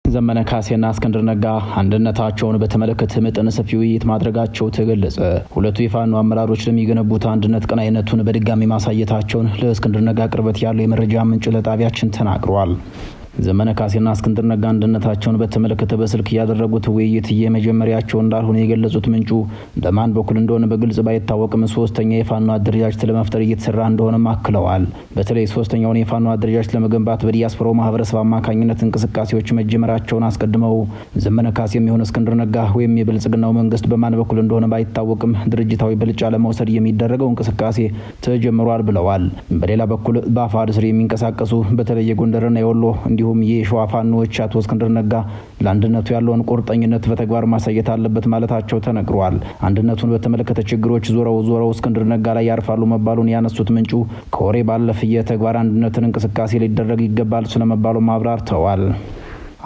ዘመነ ካሴና እስክንድር ነጋ አንድነታቸውን በተመለከተ መጠነ ሰፊ ውይይት ማድረጋቸው ተገለጸ። ሁለቱ የፋኖ አመራሮች ለሚገነቡት አንድነት ቀናይነቱን በድጋሚ ማሳየታቸውን ለእስክንድር ነጋ ቅርበት ያለው የመረጃ ምንጭ ለጣቢያችን ተናግረዋል። ዘመነ ካሴና እስክንድር ነጋ አንድነታቸውን በተመለከተ በስልክ ያደረጉት ውይይት የመጀመሪያቸው እንዳልሆነ የገለጹት ምንጩ በማን በኩል እንደሆነ በግልጽ ባይታወቅም ሶስተኛ የፋኖ አደረጃጀት ለመፍጠር እየተሰራ እንደሆነ አክለዋል። በተለይ ሶስተኛውን የፋኖ አደረጃጀት ለመገንባት በዲያስፖራው ማህበረሰብ አማካኝነት እንቅስቃሴዎች መጀመራቸውን አስቀድመው ዘመነ ካሴ የሚሆን እስክንድር ነጋ ወይም የብልጽግናው መንግስት በማን በኩል እንደሆነ ባይታወቅም ድርጅታዊ ብልጫ ለመውሰድ የሚደረገው እንቅስቃሴ ተጀምሯል ብለዋል። በሌላ በኩል በአፋድ ስር የሚንቀሳቀሱ በተለይ የጎንደርና የወሎ እንዲሁም የሸዋ ፋኖዎች አቶ እስክንድር ነጋ ለአንድነቱ ያለውን ቁርጠኝነት በተግባር ማሳየት አለበት ማለታቸው ተነግሯል። አንድነቱን በተመለከተ ችግሮች ዞረው እስክንድር ነጋ ላይ ያርፋሉ መባሉን ያነሱት ምንጩ ከወሬ ባለፈ የተግባር አንድነትን እንቅስቃሴ ሊደረግ ይገባል ስለመባሉ ማብራርተዋል።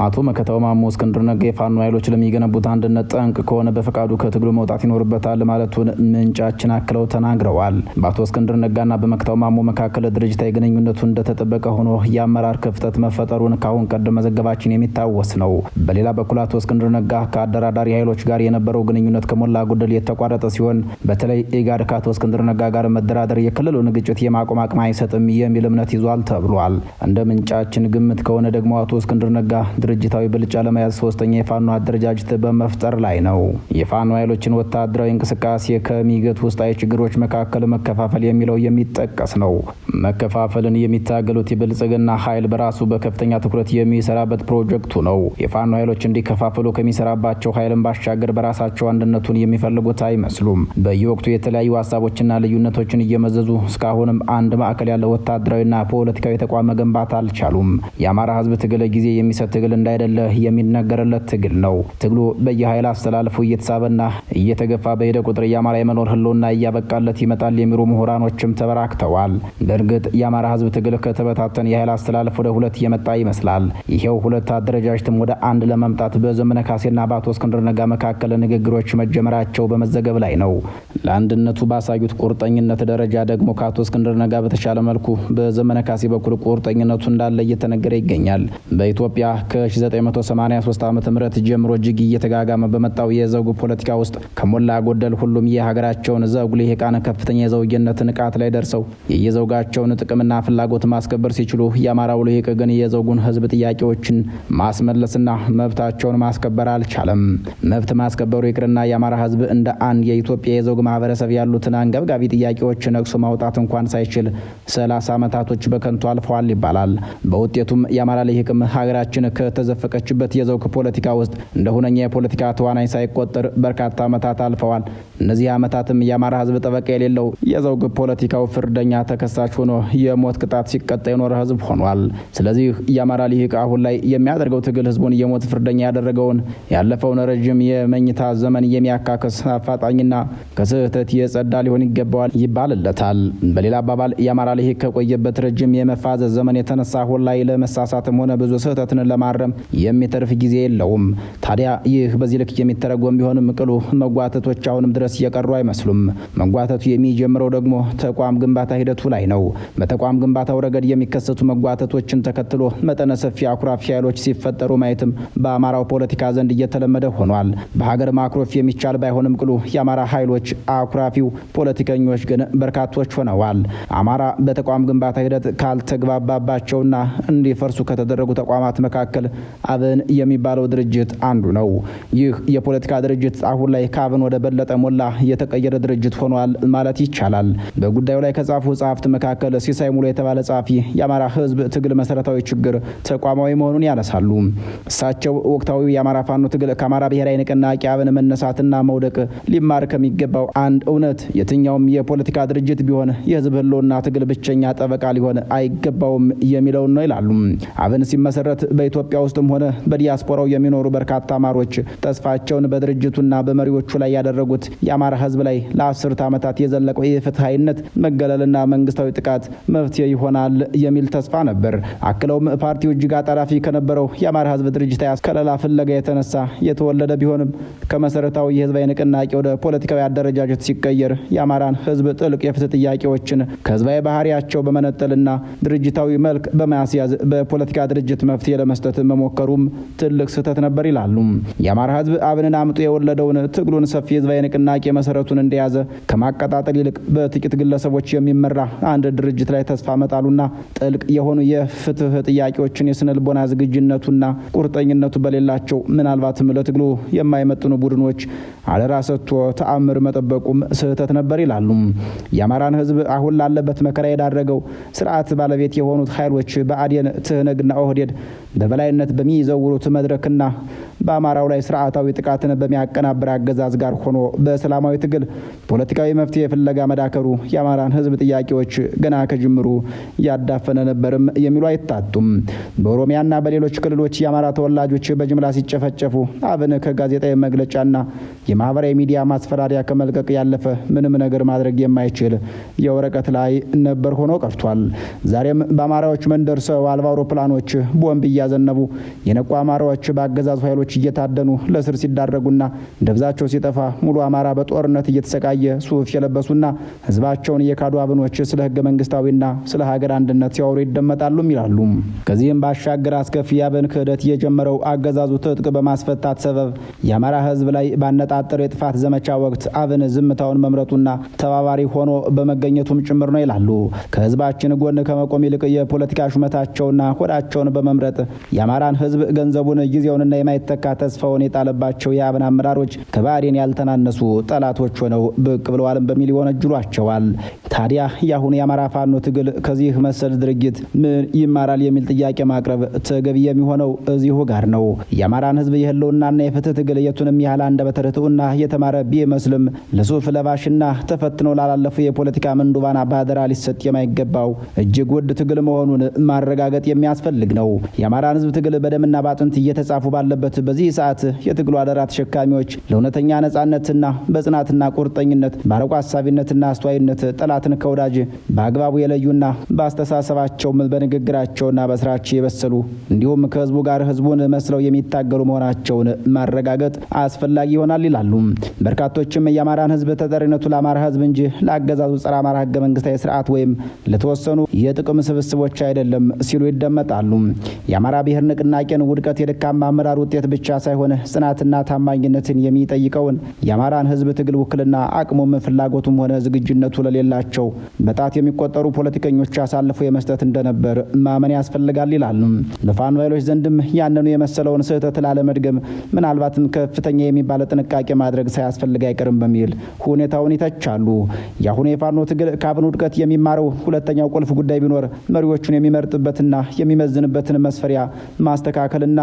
አቶ መከታው ማሞ እስክንድር ነጋ የፋኖ ኃይሎች ለሚገነቡት አንድነት ጠንቅ ከሆነ በፈቃዱ ከትግሉ መውጣት ይኖርበታል ማለቱን ምንጫችን አክለው ተናግረዋል። በአቶ እስክንድር ነጋና በመከታው ማሞ መካከል ድርጅታዊ ግንኙነቱ እንደተጠበቀ ሆኖ የአመራር ክፍተት መፈጠሩን ካሁን ቀደም መዘገባችን የሚታወስ ነው። በሌላ በኩል አቶ እስክንድር ነጋ ከአደራዳሪ ኃይሎች ጋር የነበረው ግንኙነት ከሞላ ጎደል የተቋረጠ ሲሆን በተለይ ኢጋድ ከአቶ እስክንድር ነጋ ጋር መደራደር የክልሉን ግጭት የማቆም አቅም አይሰጥም የሚል እምነት ይዟል ተብሏል። እንደ ምንጫችን ግምት ከሆነ ደግሞ አቶ እስክንድር ነጋ ድርጅታዊ ብልጫ ለመያዝ ሶስተኛ የፋኖ አደረጃጀት በመፍጠር ላይ ነው። የፋኖ ኃይሎችን ወታደራዊ እንቅስቃሴ ከሚገቱ ውስጣዊ ችግሮች መካከል መከፋፈል የሚለው የሚጠቀስ ነው። መከፋፈልን የሚታገሉት የብልጽግና ኃይል በራሱ በከፍተኛ ትኩረት የሚሰራበት ፕሮጀክቱ ነው። የፋኖ ኃይሎች እንዲከፋፈሉ ከሚሰራባቸው ኃይልን ባሻገር በራሳቸው አንድነቱን የሚፈልጉት አይመስሉም። በየወቅቱ የተለያዩ ሀሳቦችና ልዩነቶችን እየመዘዙ እስካሁንም አንድ ማዕከል ያለው ወታደራዊና ፖለቲካዊ ተቋም መገንባት አልቻሉም። የአማራ ሕዝብ ትግል ጊዜ የሚሰጥ ትግል እንዳይደለ የሚነገርለት ትግል ነው። ትግሉ በየኃይል አስተላልፎ እየተሳበና እየተገፋ በሄደ ቁጥር የአማራ የመኖር ህልውና እያበቃለት ይመጣል የሚሉ ምሁራኖችም ተበራክተዋል። በእርግጥ የአማራ ህዝብ ትግል ከተበታተነ የኃይል አስተላልፎ ወደ ሁለት እየመጣ ይመስላል። ይሄው ሁለት አደረጃጀትም ወደ አንድ ለመምጣት በዘመነ ካሴና በአቶ እስክንድር ነጋ መካከል ንግግሮች መጀመራቸው በመዘገብ ላይ ነው። ለአንድነቱ ባሳዩት ቁርጠኝነት ደረጃ ደግሞ ከአቶ እስክንድር ነጋ በተሻለ መልኩ በዘመነ ካሴ በኩል ቁርጠኝነቱ እንዳለ እየተነገረ ይገኛል። በኢትዮጵያ ከ1983 ዓ.ም ጀምሮ እጅግ እየተጋጋመ በመጣው የዘውግ ፖለቲካ ውስጥ ከሞላ ጎደል ሁሉም የሀገራቸውን ዘውግ ልሂቃን ከፍተኛ የዘውግነት ንቃት ላይ ደርሰው የየዘውጋቸውን ጥቅምና ፍላጎት ማስከበር ሲችሉ የአማራው ልሂቅ ግን የዘውጉን ህዝብ ጥያቄዎችን ማስመለስና መብታቸውን ማስከበር አልቻለም። መብት ማስከበሩ ይቅርና የአማራ ህዝብ እንደ አንድ የኢትዮጵያ የዘውግ ማህበረሰብ ያሉትን አንገብጋቢ ጥያቄዎች ነቅሶ ማውጣት እንኳን ሳይችል 30 ዓመታቶች በከንቱ አልፈዋል ይባላል። በውጤቱም የአማራ ልሂቅም ሀገራችን ከተዘፈቀችበት የዘውግ ፖለቲካ ውስጥ እንደ ሁነኛ የፖለቲካ ተዋናይ ሳይቆጠር በርካታ ዓመታት አልፈዋል። እነዚህ ዓመታትም የአማራ ህዝብ ጠበቃ የሌለው የዘውግ ፖለቲካው ፍርደኛ ተከሳሽ ሆኖ የሞት ቅጣት ሲቀጣ የኖረ ህዝብ ሆኗል። ስለዚህ የአማራ ልሂቅ አሁን ላይ የሚያደርገው ትግል ህዝቡን የሞት ፍርደኛ ያደረገውን ያለፈውን ረጅም የመኝታ ዘመን የሚያካክስ አፋጣኝና ከስህተት የጸዳ ሊሆን ይገባዋል ይባልለታል። በሌላ አባባል የአማራ ልሂቅ ከቆየበት ረጅም የመፋዘዝ ዘመን የተነሳ አሁን ላይ ለመሳሳትም ሆነ ብዙ ስህተትን ለማረም የሚተርፍ ጊዜ የለውም። ታዲያ ይህ በዚህ ልክ የሚተረጎም ቢሆንም ቅሉ መጓተቶች አሁንም ድረስ እየቀሩ አይመስሉም። መጓተቱ የሚጀምረው ደግሞ ተቋም ግንባታ ሂደቱ ላይ ነው። በተቋም ግንባታው ረገድ የሚከሰቱ መጓተቶችን ተከትሎ መጠነ ሰፊ አኩራፊ ኃይሎች ሲፈጠሩ ማየትም በአማራው ፖለቲካ ዘንድ እየተለመደ ሆኗል። በሀገር ማክሮፍ የሚቻል ባይሆንም ቅሉ የአማራ ኃይሎች አኩራፊው ፖለቲከኞች ግን በርካቶች ሆነዋል። አማራ በተቋም ግንባታ ሂደት ካልተግባባባቸውና እንዲፈርሱ ከተደረጉ ተቋማት መካከል አብን የሚባለው ድርጅት አንዱ ነው። ይህ የፖለቲካ ድርጅት አሁን ላይ ከአብን ወደ በለጠ ሞላ የተቀየረ ድርጅት ሆኗል ማለት ይቻላል። በጉዳዩ ላይ ከጻፉ ጸሐፍት መካከል ሲሳይ ሙሉ የተባለ ጸሐፊ የአማራ ህዝብ ትግል መሰረታዊ ችግር ተቋማዊ መሆኑን ያነሳሉ። እሳቸው ወቅታዊ የአማራ ፋኖ ትግል ከአማራ ብሔራዊ ንቅናቄ አብን መነሳትና መውደቅ ሊማር ከሚገባው አንድ እውነት የትኛውም የፖለቲካ ድርጅት ቢሆን የህዝብ ህልውና ትግል ብቸኛ ጠበቃ ሊሆን አይገባውም የሚለውን ነው ይላሉ። አብን ሲመሰረት በኢትዮጵያ ውስጥም ሆነ በዲያስፖራው የሚኖሩ በርካታ አማሮች ተስፋቸውን በድርጅቱና በመሪዎቹ ላይ ያደረጉት የአማራ ህዝብ ላይ ለ10 ዓመታት የዘለቀው የፍትሃዊነት መገለልና መንግስታዊ ጥቃት መፍትሄ ይሆናል የሚል ተስፋ ነበር። አክለውም ፓርቲው እጅግ አጣዳፊ ከነበረው የአማራ ህዝብ ድርጅታዊ አስከለላ ፍለጋ የተነሳ የተወለደ ቢሆንም ከመሰረታዊ የህዝባዊ ንቅናቄ ወደ ፖለቲካዊ አደረጃጀት ሲቀየር የአማራን ህዝብ ጥልቅ የፍትህ ጥያቄዎችን ከህዝባዊ ባህሪያቸው በመነጠልና ድርጅታዊ መልክ በማስያዝ በፖለቲካ ድርጅት መፍትሄ ለመስጠት መሞከሩም ትልቅ ስህተት ነበር ይላሉ። የአማራ ህዝብ አብንን አምጦ የወለደውን ትግሉን ሰፊ ህዝባዊ ንቅናቄ መሰረቱን እንደያዘ ከማቀጣጠል ይልቅ በጥቂት ግለሰቦች የሚመራ አንድ ድርጅት ላይ ተስፋ መጣሉና ጥልቅ የሆኑ የፍትህ ጥያቄዎችን የስነ ልቦና ዝግጁነቱና ቁርጠኝነቱ በሌላቸው ምናልባትም ለትግሉ የማይመጥኑ ቡድኖች አደራ ሰጥቶ ተአምር መጠበቁም ስህተት ነበር ይላሉ። የአማራን ህዝብ አሁን ላለበት መከራ የዳረገው ስርዓት ባለቤት የሆኑት ኃይሎች ብአዴን፣ ትህነግና ኦህዴድ በበላይነት በሚዘውሩት መድረክና በአማራው ላይ ስርዓታዊ ጥቃትን በሚያቀናብር አገዛዝ ጋር ሆኖ በሰላማዊ ትግል ፖለቲካዊ መፍትሄ ፍለጋ መዳከሩ የአማራን ህዝብ ጥያቄዎች ገና ከጅምሩ ያዳፈነ ነበርም የሚሉ አይታጡም። በኦሮሚያና በሌሎች ክልሎች የአማራ ተወላጆች በጅምላ ሲጨፈጨፉ አብን ከጋዜጣዊ መግለጫና የማህበራዊ ሚዲያ ማስፈራሪያ ከመልቀቅ ያለፈ ምንም ነገር ማድረግ የማይችል የወረቀት ላይ ነበር ሆኖ ቀርቷል። ዛሬም በአማራዎች መንደር ሰው አልባ አውሮፕላኖች ቦምብ እያዘነቡ የነቁ አማራዎች በአገዛዙ ኃይሎች እየታደኑ ለስር ሲዳረጉና ደብዛቸው ሲጠፋ ሙሉ አማራ በጦርነት እየተሰቃየ ሱፍ የለበሱና ህዝባቸውን የካዱ አብኖች ስለ ህገ መንግስታዊና ስለ ሀገር አንድነት ሲያወሩ ይደመጣሉም ይላሉ። ከዚህም ባሻገር አስከፊ የአብን ክህደት የጀመረው አገዛዙ ትጥቅ በማስፈታት ሰበብ የአማራ ህዝብ ላይ ባነጣጠረው የጥፋት ዘመቻ ወቅት አብን ዝምታውን መምረጡና ተባባሪ ሆኖ በመገኘቱም ጭምር ነው ይላሉ። ከህዝባችን ጎን ከመቆም ይልቅ የፖለቲካ ሹመታቸውና ሆዳቸውን በመምረጥ የአማራን ህዝብ ገንዘቡን ጊዜውንና የማይተካ ተስፋውን የጣለባቸው የአብን አመራሮች ከባዕዴን ያልተናነሱ ጠላቶች ሆነው ብቅ ብለዋልም በሚል ይወነጅሏቸዋል። ታዲያ የአሁኑ የአማራ ፋኖ ትግል ከዚህ መሰል ድርጊት ምን ይማራል የሚል ጥያቄ ማቅረብ ተገቢ የሚሆነው እዚሁ ጋር ነው። የአማራን ህዝብ የህልውናና የፍትህ ትግል የቱንም ያህል አንደበተ ርቱዕና የተማረ ቢመስልም ለሱፍ ለባሽና ተፈትነው ላላለፉ የፖለቲካ ምንዱባን ባደራ ሊሰጥ የማይገባው እጅግ ውድ ትግል መሆኑን ማረጋገጥ የሚያስፈልግ ነው። የአማራን ህዝብ ትግል በደምና ባጥንት እየተጻፉ ባለበት በዚህ ሰዓት የትግሉ አደራ ተሸካሚዎች ለእውነተኛ ነጻነትና በጽናትና ቁርጠኝነት ባረቁ ሀሳቢነትና አስተዋይነት ጠላትን ከወዳጅ በአግባቡ የለዩና በአስተሳሰባቸው በንግግራቸውና በስራቸው የበሰሉ እንዲሁም ከህዝቡ ጋር ህዝቡን መስለው የሚታገሉ መሆናቸውን ማረጋገጥ አስፈላጊ ይሆናል ይላሉ። በርካቶችም የአማራን ህዝብ ተጠሪነቱ ለአማራ ህዝብ እንጂ ለአገዛዙ ጸረ አማራ ህገ መንግስታዊ ስርዓት ወይም ለተወሰኑ የጥቅም ስብስቦች አይደለም ሲሉ ይደመጣሉ። የአማራ ብሔር ንቅናቄን ውድቀት የደካማ አመራር ውጤት ብቻ ሳይሆን ጽናትና ታማኝነትን የሚጠይቀውን የአማራን ህዝብ ትግል ውክልና አቅሙም ፍላጎቱም ሆነ ዝግጁነቱ ለሌላቸው በጣት የሚቆጠሩ ፖለቲከኞች አሳልፎ የመስጠት እንደነበር ማመን ያስፈልጋል ይላሉ። በፋኖ ኃይሎች ዘንድም ያንኑ የመሰለውን ስህተት ላለመድገም ምናልባትም ከፍተኛ የሚባለ ጥንቃቄ ማድረግ ሳያስፈልግ አይቀርም በሚል ሁኔታውን ይተቻሉ። የአሁኑ የፋኖ ትግል ከአብን ውድቀት የሚማረው ሁለተኛው ቁልፍ ጉዳይ ቢኖር መሪዎቹን የሚመርጥበትና የሚመዝንበትን መስፈሪያ ማስተካከልና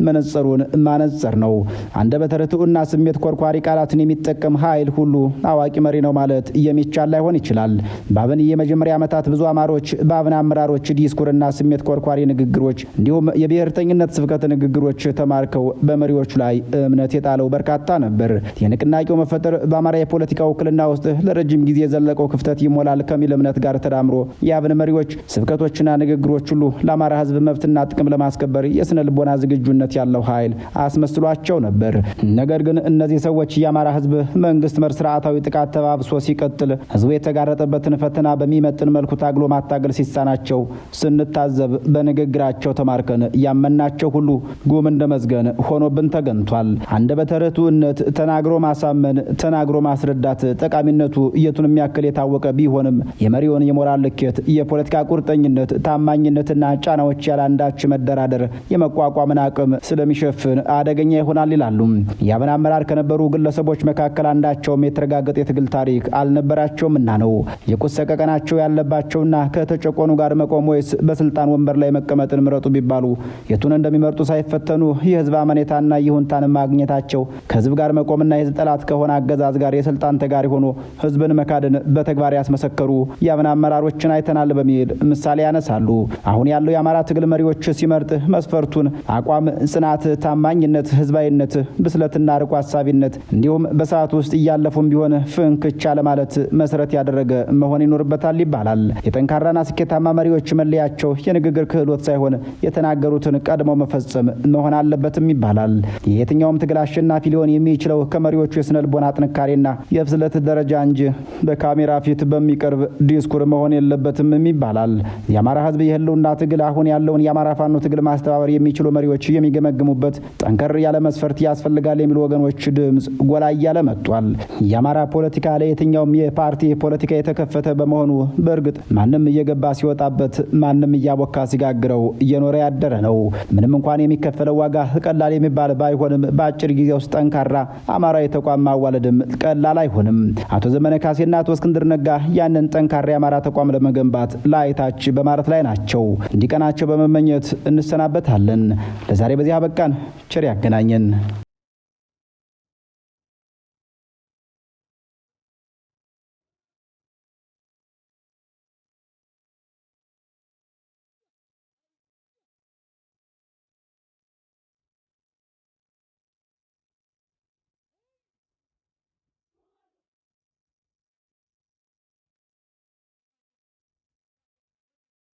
መነጽሩን ማነጽር ነው። አንደበተ ርቱዕና ስሜት ኮርኳሪ ቃላትን የሚጠቀም ኃይል ሁሉ አዋቂ መሪ ነው ማለት የሚቻል ላይሆን ይችላል። በአብን የመጀመሪያ ዓመታት ብዙ አማሮች በአብን አመራሮች ዲስኩርና ስሜት ኮርኳሪ ንግግሮች እንዲሁም የብሔርተኝነት ስብከት ንግግሮች ተማርከው በመሪዎቹ ላይ እምነት የጣለው በርካታ ነበር። የንቅናቄው መፈጠር በአማራ የፖለቲካ ውክልና ውስጥ ለረጅም ጊዜ የዘለቀው ክፍተት ይሞላል ከሚል እምነት ጋር ተዳምሮ የአብን መሪዎች ስብከቶችና ንግግሮች ሁሉ ለአማራ ህዝብ መብትና ጥቅም ለማስከበር የስነ ልቦና ዝግጁነት ያለው ኃይል አስመስሏቸው ነበር። ነገር ግን እነዚህ ሰዎች የአማራ ህዝብ መንግስት መር ስርዓታዊ ጥቃት ተባብሶ ሲቀጥል ህዝቡ የተጋረጠበትን ፈተና በሚመጥን መልኩ ታግሎ ማታገል ሲሳናቸው ስንታዘብ በንግግራቸው ተማርከን ያመናቸው ሁሉ ጉም እንደመዝገን ሆኖብን ተገንቷል። አንደበተ ርቱዕነት ተናግሮ ማሳመን፣ ተናግሮ ማስረዳት ጠቃሚነቱ የቱንም ያክል የታወቀ ቢሆንም የመሪውን የሞራል ልኬት፣ የፖለቲካ ቁርጠኝነት፣ ታማኝነትና ጫናዎች ያላንዳች መደራደር የመቋቋምን አቅም ስለሚሸፍን አደገኛ ይሆናል ይላሉ። የአብን አመራር ከነበሩ ግለሰቦች መካከል አንዳቸውም የተረጋገጠ የትግል ታሪክ አልነበራቸውምና ነው። የቁሰቀቀናቸው ያለባቸውና ከተጨቆኑ ጋር መቆም ወይስ በስልጣን ወንበር ላይ መቀመጥን ምረጡ ቢባሉ የቱን እንደሚመርጡ ሳይፈተኑ የህዝብ አመኔታና ይሁንታን ማግኘታቸው ከህዝብ ጋር መቆምና የህዝብ ጠላት ከሆነ አገዛዝ ጋር የስልጣን ተጋሪ ሆኖ ህዝብን መካድን በተግባር ያስመሰከሩ የአብን አመራሮችን አይተናል በሚል ምሳሌ ያነሳሉ። አሁን ያለው የአማራ ትግል መሪዎች ሲመርጥ መስፈርቱን አቋም፣ ጽናት፣ ታማኝነት፣ ህዝባዊነት፣ ብስለትና ርቆ ሀሳቢነት እንዲሁም በሰዓት ውስጥ እያለፉም ቢሆን ፍንክቻ ለማለት መሰረት ያደረገ መሆን ይኖርበታል ይባላል። የጠንካራና ስኬታማ መሪዎች መለያቸው የንግግር ክህሎት ሳይሆን የተናገሩትን ቀድመው መፈጸም መሆን አለበትም ይባላል። የየትኛውም ትግል አሸናፊ ሊሆን የሚችለው ከመሪዎቹ የስነ ልቦና ጥንካሬና የብስለት ደረጃ እንጂ በካሜራ ፊት በሚቀርብ ዲስኩር መሆን የለበትም ይባላል። የአማራ ህዝብ የህልውና ትግል አሁን ያለውን የአማራ ፋኖ ትግል ማስተባበ ማስተባበር የሚችሉ መሪዎች የሚገመግሙበት ጠንከር ያለ መስፈርት ያስፈልጋል የሚሉ ወገኖች ድምጽ ጎላ እያለ መጥቷል። የአማራ ፖለቲካ ለየትኛውም የፓርቲ ፖለቲካ የተከፈተ በመሆኑ በእርግጥ ማንም እየገባ ሲወጣበት ማንም እያቦካ ሲጋግረው እየኖረ ያደረ ነው። ምንም እንኳን የሚከፈለው ዋጋ ቀላል የሚባል ባይሆንም በአጭር ጊዜ ውስጥ ጠንካራ አማራዊ ተቋም ማዋለድም ቀላል አይሆንም። አቶ ዘመነ ካሴና አቶ እስክንድር ነጋ ያንን ጠንካራ የአማራ ተቋም ለመገንባት ላይታች በማረት ላይ ናቸው። እንዲቀናቸው በመመኘት እንሰናበታለን። ለዛሬ በዚህ አበቃን። ቸር ያገናኘን።